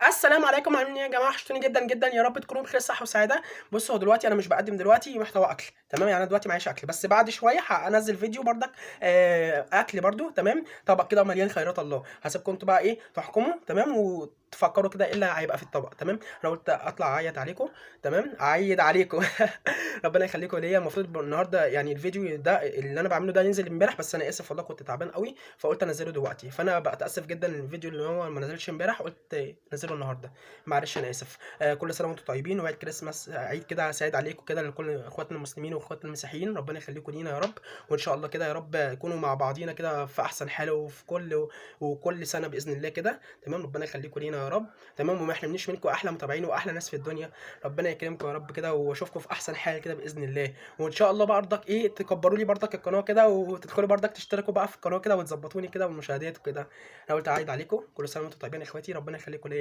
السلام عليكم، عاملين ايه يا جماعه؟ وحشتوني جدا جدا، يا رب تكونوا بخير صحه وسعاده. بصوا، هو دلوقتي انا مش بقدم دلوقتي محتوى اكل، تمام؟ يعني انا دلوقتي معيش اكل، بس بعد شويه هنزل فيديو بردك اكل برضو، تمام؟ طبق كده مليان خيرات الله، هسيبكم انتوا بقى ايه تحكموا، تمام؟ وتفكروا كده ايه اللي هيبقى في الطبق، تمام؟ انا قلت اطلع اعيد عليكم، تمام؟ اعيد عليكم. ربنا يخليكم ليا. المفروض النهارده يعني الفيديو ده اللي انا بعمله ده ينزل امبارح، بس انا اسف والله كنت تعبان قوي، فقلت انزله دلوقتي. فانا بقى اتاسف جدا ان الفيديو اللي هو ما نزلش امبارح قلت انزله النهارده. معلش انا اسف. كل سنه وانتم طيبين، وعيد كريسماس عيد كده سعيد عليكم كده لكل اخواتنا المسلمين واخواتنا المسيحيين. ربنا يخليكم لينا يا رب، وان شاء الله كده يا رب نكونوا مع بعضينا كده في احسن حال، وكل سنه باذن الله كده، تمام؟ ربنا يخليكم لينا يا رب، تمام؟ وما يحرمنيش منكم احلى متابعين واحلى ناس في الدنيا. ربنا يكرمكم يا رب كده، واشوفكم في احسن حال كده باذن الله. وان شاء الله برضك ايه تكبروا لي برضك القناه كده، وتدخلوا برضك تشتركوا بقى في القناه كده، وتظبطوني كده والمشاهدات وكده. انا قلت اعيد عليكم. كل سنه وانتم طيبين يا اخواتي، ربنا يخليكم ليا.